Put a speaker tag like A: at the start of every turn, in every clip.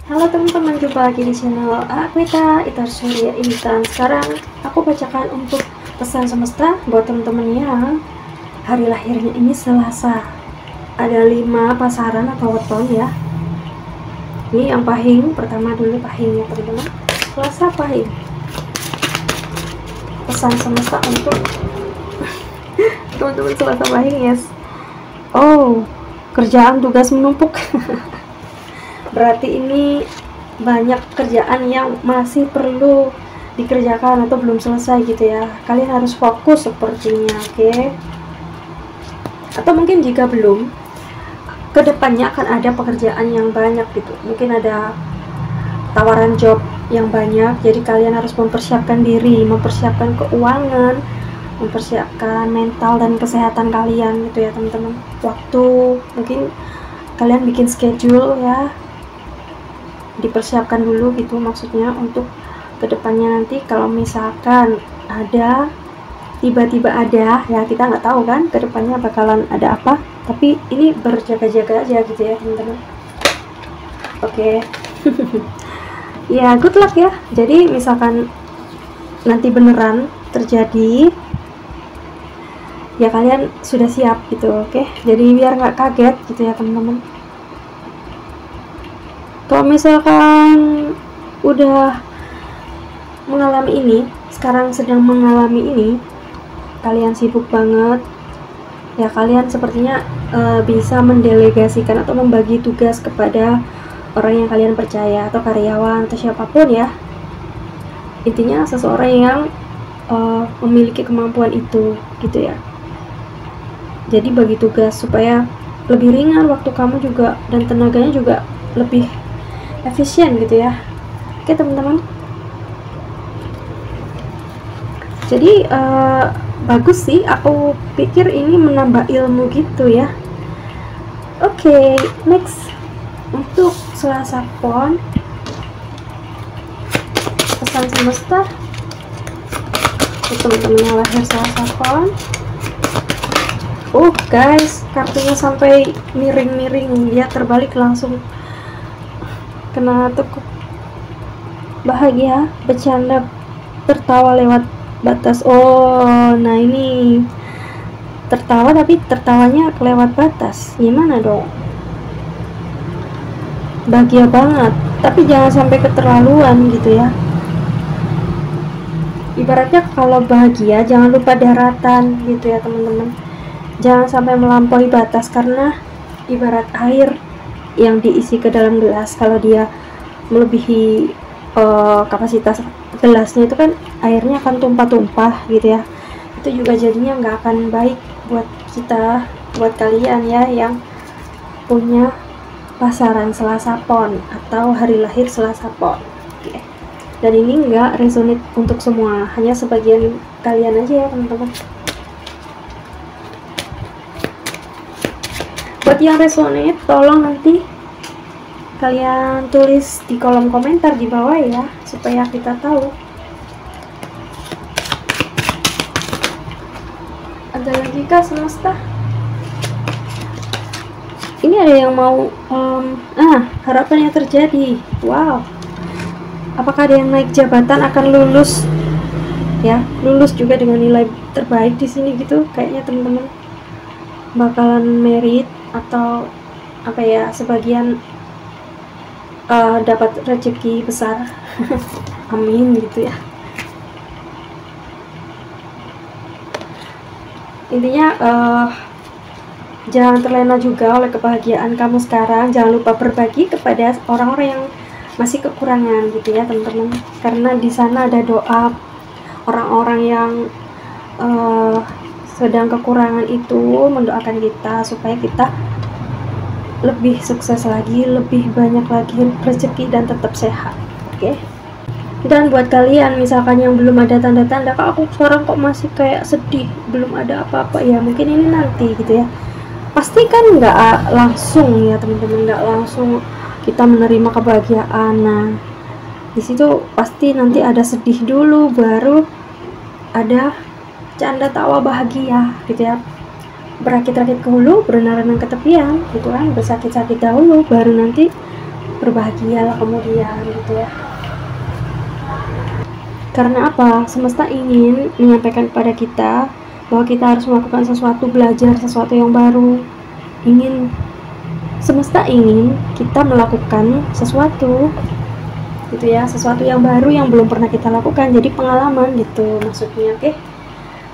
A: Halo teman-teman, jumpa lagi di channel Akwita Itar Surya Intan. Sekarang aku bacakan untuk pesan semesta buat teman-teman yang hari lahirnya ini Selasa. Ada 5 pasaran atau weton ya. Ini yang pahing, pertama dulu pahing ya teman-teman. Selasa pahing. Pesan semesta untuk teman-teman Selasa pahing, yes. Oh, kerjaan tugas menumpuk. Berarti ini banyak kerjaan yang masih perlu dikerjakan atau belum selesai gitu ya. Kalian harus fokus sepertinya, oke? Atau mungkin jika belum, kedepannya akan ada pekerjaan yang banyak gitu. Mungkin ada tawaran job yang banyak, jadi kalian harus mempersiapkan diri, mempersiapkan keuangan, mempersiapkan mental dan kesehatan kalian gitu ya teman-teman. Waktu mungkin kalian bikin schedule ya, dipersiapkan dulu gitu, maksudnya untuk kedepannya nanti kalau misalkan ada tiba-tiba ada ya, kita nggak tahu kan kedepannya bakalan ada apa, tapi ini berjaga-jaga aja gitu ya teman-teman. Oke. Ya good luck ya. Jadi misalkan nanti beneran terjadi ya, kalian sudah siap gitu, oke? Jadi biar nggak kaget gitu ya teman-teman. Kalau misalkan udah mengalami ini, sekarang sedang mengalami ini, kalian sibuk banget ya, kalian sepertinya bisa mendelegasikan atau membagi tugas kepada orang yang kalian percaya atau karyawan atau siapapun ya. Intinya seseorang yang memiliki kemampuan itu gitu ya. Jadi bagi tugas supaya lebih ringan waktu kamu juga, dan tenaganya juga lebih efisien gitu ya. Oke teman-teman, jadi bagus sih, aku pikir ini menambah ilmu gitu ya. Oke, next untuk Selasa Pon, pesan semesta untuk teman-teman yang lahir Selasa Pon. Guys, kartunya sampai miring-miring, dia terbalik langsung kena tekuk. Bahagia, bercanda, tertawa lewat batas. Oh, nah ini tertawa tapi tertawanya lewat batas, gimana dong? Bahagia banget tapi jangan sampai keterlaluan gitu ya. Ibaratnya kalau bahagia jangan lupa daratan gitu ya teman-teman, jangan sampai melampaui batas, karena ibarat air yang diisi ke dalam gelas, kalau dia melebihi kapasitas gelasnya itu kan airnya akan tumpah-tumpah gitu ya. Itu juga jadinya nggak akan baik buat kita, buat kalian ya yang punya pasaran Selasa Pon atau hari lahir Selasa Pon. Oke. Dan ini nggak resonate untuk semua, hanya sebagian kalian aja ya teman-teman. Buat yang resonate, tolong nanti kalian tulis di kolom komentar di bawah ya, supaya kita tahu. Ada lagi kah semesta? Ini ada yang mau harapan yang terjadi. Wow, apakah ada yang naik jabatan, akan lulus ya, lulus juga dengan nilai terbaik di sini gitu kayaknya teman-teman. Bakalan merit atau apa ya, sebagian dapat rezeki besar. Amin gitu ya. Intinya jangan terlena juga oleh kebahagiaan kamu sekarang. Jangan lupa berbagi kepada orang-orang yang masih kekurangan gitu ya teman-teman, karena di sana ada doa orang-orang yang sedang kekurangan itu mendoakan kita supaya kita lebih sukses lagi, lebih banyak lagi rezeki dan tetap sehat. Oke. Dan buat kalian misalkan yang belum ada tanda-tanda, kak aku sekarang kok masih kayak sedih, belum ada apa-apa ya, mungkin ini nanti gitu ya. Pasti kan nggak langsung ya teman-teman, nggak langsung kita menerima kebahagiaan. Nah disitu pasti nanti ada sedih dulu, baru ada canda tawa bahagia gitu ya. Berakit-rakit ke hulu, berenang-renang ke tepian gitu kan, bersakit-sakit dahulu, baru nanti berbahagia kemudian gitu ya. Karena apa? Semesta ingin menyampaikan kepada kita bahwa kita harus melakukan sesuatu, belajar sesuatu yang baru. Semesta ingin kita melakukan sesuatu gitu ya, sesuatu yang baru yang belum pernah kita lakukan, jadi pengalaman gitu maksudnya. Oke,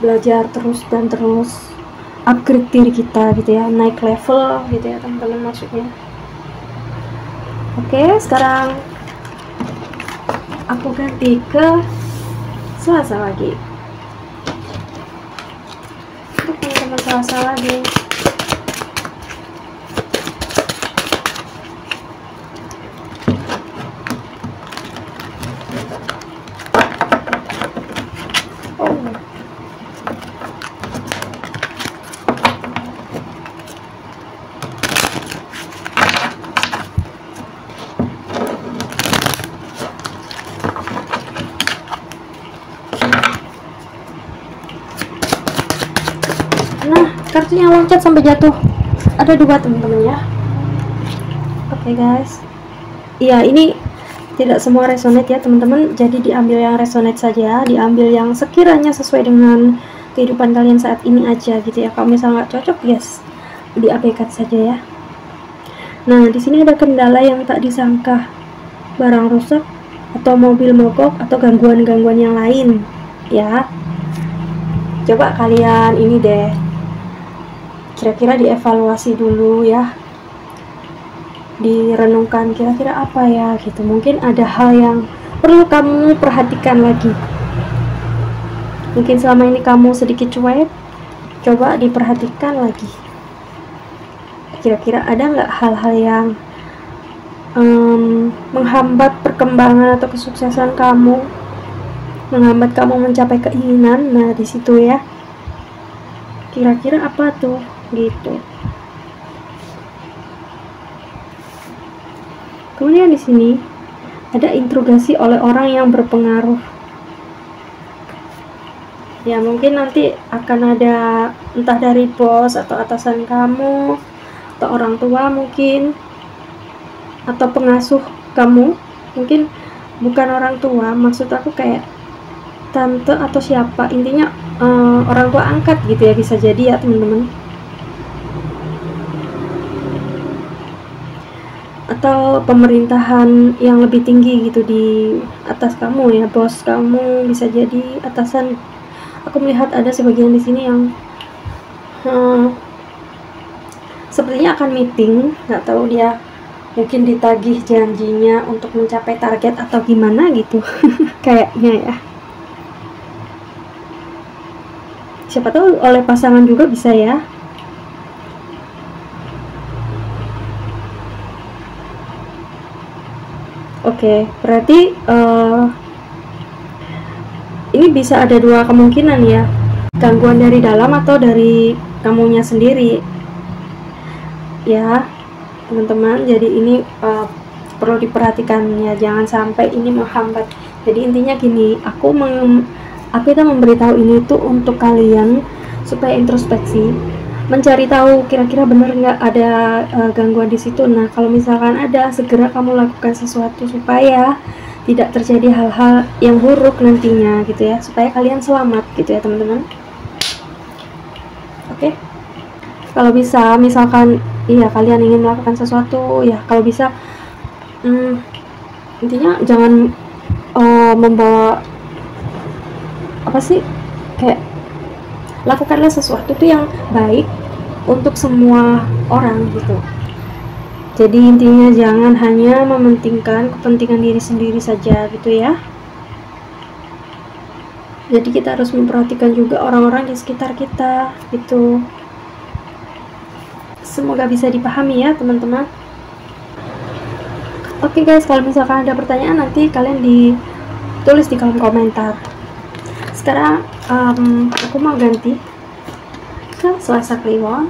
A: belajar terus dan terus, upgrade diri kita gitu ya, naik level gitu ya teman-teman maksudnya. Oke, sekarang aku ganti ke Selasa lagi untuk teman-teman Selasa lagi. Nah, kartunya loncat sampai jatuh. Ada 2 teman-teman ya. Oke guys. Iya, ini tidak semua resonate ya teman-teman. Jadi diambil yang resonate saja, diambil yang sekiranya sesuai dengan kehidupan kalian saat ini aja gitu ya. Kalau misalnya nggak cocok, yes, diabaikan saja ya. Nah, di sini ada kendala yang tak disangka, barang rusak atau mobil mogok atau gangguan-gangguan yang lain ya. Coba kalian ini deh, kira-kira dievaluasi dulu ya, direnungkan kira-kira apa ya gitu. Mungkin ada hal yang perlu kamu perhatikan lagi. Mungkin selama ini kamu sedikit cuek, coba diperhatikan lagi. Kira-kira ada nggak hal-hal yang menghambat perkembangan atau kesuksesan kamu, menghambat kamu mencapai keinginan? Nah, di situ ya, kira-kira apa tuh gitu. Kemudian di sini ada interogasi oleh orang yang berpengaruh. Ya, mungkin nanti akan ada entah dari bos atau atasan kamu, atau orang tua mungkin, atau pengasuh kamu. Mungkin bukan orang tua, maksud aku kayak tante atau siapa, intinya orang tua angkat gitu ya, bisa jadi ya teman-teman. Atau pemerintahan yang lebih tinggi gitu di atas kamu ya, bos kamu, bisa jadi atasan. Aku melihat ada sebagian di sini yang sepertinya akan meeting, nggak tahu dia mungkin ditagih janjinya untuk mencapai target atau gimana gitu. Kayaknya ya, siapa tahu oleh pasangan juga bisa ya. Oke, berarti ini bisa ada 2 kemungkinan ya, gangguan dari dalam atau dari kamunya sendiri ya teman-teman. Jadi ini perlu diperhatikan ya, jangan sampai ini menghambat. Jadi intinya gini, aku itu memberitahu ini tuh untuk kalian supaya introspeksi, mencari tahu kira-kira benar nggak ada gangguan di situ. Nah, kalau misalkan ada, segera kamu lakukan sesuatu supaya tidak terjadi hal-hal yang buruk nantinya gitu ya, supaya kalian selamat gitu ya teman-teman. Oke. Kalau bisa, misalkan iya kalian ingin melakukan sesuatu ya, kalau bisa intinya jangan membawa apa sih, kayak lakukanlah sesuatu tuh yang baik untuk semua orang gitu. Jadi intinya jangan hanya mementingkan kepentingan diri sendiri saja gitu ya. Jadi kita harus memperhatikan juga orang-orang di sekitar kita gitu. Semoga bisa dipahami ya teman-teman. Oke guys, kalau misalkan ada pertanyaan nanti kalian ditulis di kolom komentar. Sekarang aku mau ganti ke Selasa Kliwon,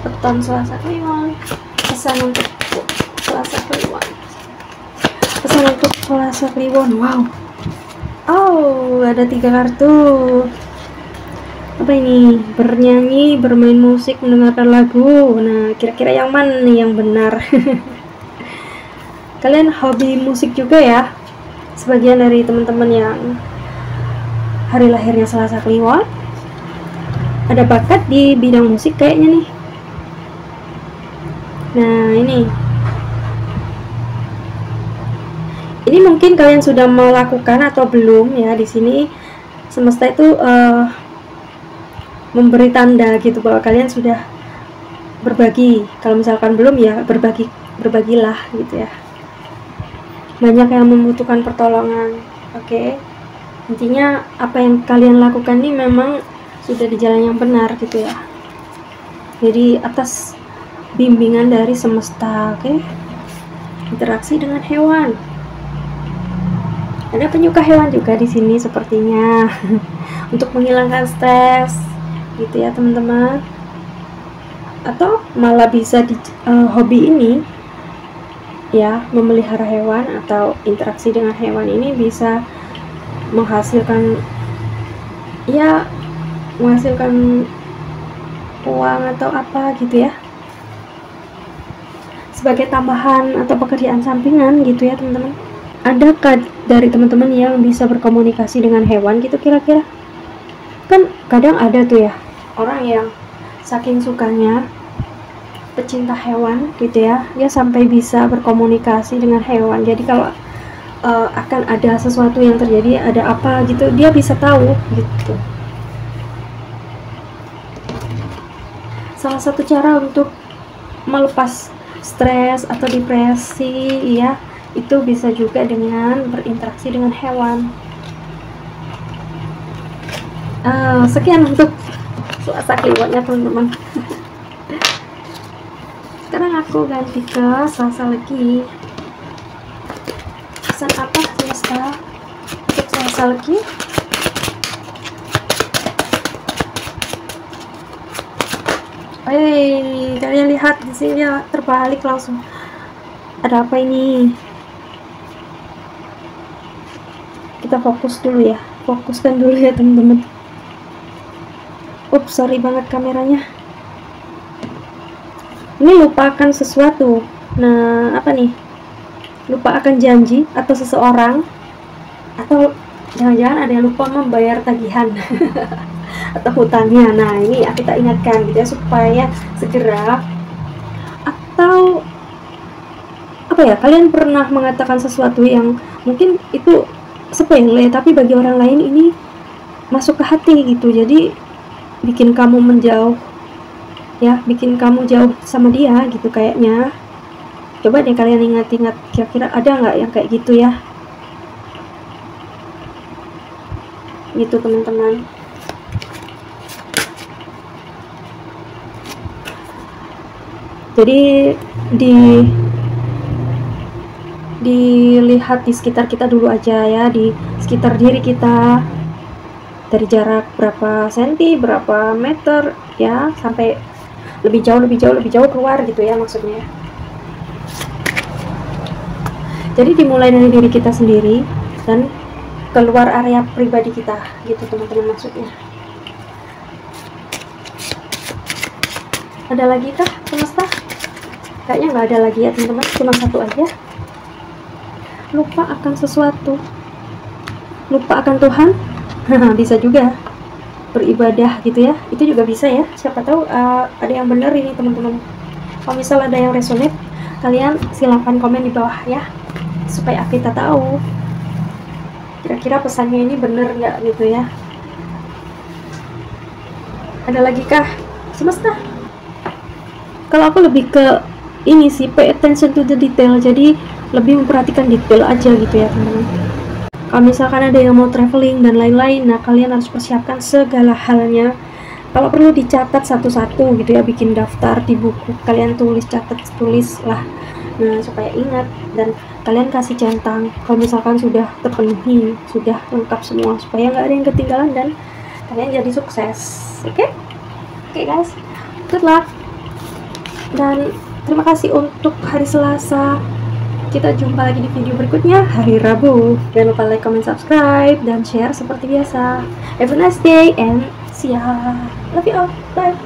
A: beton Selasa Kliwon, pesan untuk Selasa Kliwon, pesan untuk Selasa Kliwon. Wow, oh ada 3 kartu apa ini, bernyanyi, bermain musik, mendengarkan lagu. Nah, kira-kira yang mana nih yang benar? Kalian hobi musik juga ya? Sebagian dari teman-teman yang hari lahirnya Selasa Kliwon ada bakat di bidang musik kayaknya nih. Nah, ini mungkin kalian sudah melakukan atau belum ya. Di sini semesta itu memberi tanda gitu bahwa kalian sudah berbagi. Kalau misalkan belum ya berbagilah gitu ya. Banyak yang membutuhkan pertolongan. Oke. Intinya apa yang kalian lakukan ini memang sudah di jalan yang benar gitu ya. Jadi atas bimbingan dari semesta, oke? Interaksi dengan hewan. Ada penyuka hewan juga di sini sepertinya. Untuk menghilangkan stres gitu ya, teman-teman. Atau malah bisa di hobi ini ya, memelihara hewan atau interaksi dengan hewan ini bisa menghasilkan uang atau apa gitu ya, sebagai tambahan atau pekerjaan sampingan gitu ya, teman-teman. Adakah dari teman-teman yang bisa berkomunikasi dengan hewan gitu kira-kira? Kan kadang ada tuh ya orang yang saking sukanya, pecinta hewan gitu ya, dia sampai bisa berkomunikasi dengan hewan. Jadi kalau akan ada sesuatu yang terjadi, ada apa gitu, dia bisa tahu gitu. Salah satu cara untuk melepas stres atau depresi ya, itu bisa juga dengan berinteraksi dengan hewan. Sekian untuk Selasa Kliwonnya, teman-teman. Sekarang aku ganti ke Selasa Legi. Pesan apa semesta untuk Selasa Legi? Kalian lihat di sini ya, terbalik langsung. Ada apa ini? Kita fokus dulu ya, fokuskan dulu ya, teman-teman. Ups, sorry banget kameranya. Ini lupakan sesuatu. Nah, apa nih? Lupakan janji atau seseorang, atau jangan-jangan ada yang lupa membayar tagihan atau hutangnya. Nah, ini kita ingatkan gitu ya, supaya segera. Atau apa ya, kalian pernah mengatakan sesuatu yang mungkin itu sepele, tapi bagi orang lain ini masuk ke hati gitu, jadi bikin kamu menjauh ya, bikin kamu jauh sama dia gitu kayaknya. Coba deh kalian ingat-ingat, kira-kira ada nggak yang kayak gitu ya, gitu teman-teman. Jadi dilihat di sekitar kita dulu aja ya, di sekitar diri kita, dari jarak berapa senti, berapa meter ya, sampai lebih jauh keluar gitu ya maksudnya. Jadi dimulai dari diri kita sendiri dan keluar area pribadi kita gitu, teman-teman, maksudnya. Ada lagi kah semesta? Kayaknya nggak ada lagi ya, teman-teman, cuma satu aja. Lupa akan sesuatu, lupa akan Tuhan. Bisa juga beribadah gitu ya, itu juga bisa ya, siapa tahu ada yang benar ini, teman-teman. Kalau misal ada yang resonate, kalian silahkan komen di bawah ya, supaya kita tahu kira-kira pesannya ini bener nggak gitu ya. Ada lagi kah semesta? Kalau aku lebih ke ini sih, pay attention to the detail, jadi lebih memperhatikan detail aja gitu ya, teman-teman. Kalau misalkan ada yang mau traveling dan lain-lain, nah kalian harus persiapkan segala halnya. Kalau perlu dicatat satu-satu gitu ya, bikin daftar di buku, kalian tulis lah. Nah, supaya ingat, dan kalian kasih centang kalau misalkan sudah terpenuhi, sudah lengkap semua, supaya nggak ada yang ketinggalan dan kalian jadi sukses. Oke guys, good luck, dan terima kasih untuk hari Selasa. Kita jumpa lagi di video berikutnya hari Rabu. Jangan lupa like, comment, subscribe, dan share seperti biasa. Have a nice day and Siap. Love you all. Bye.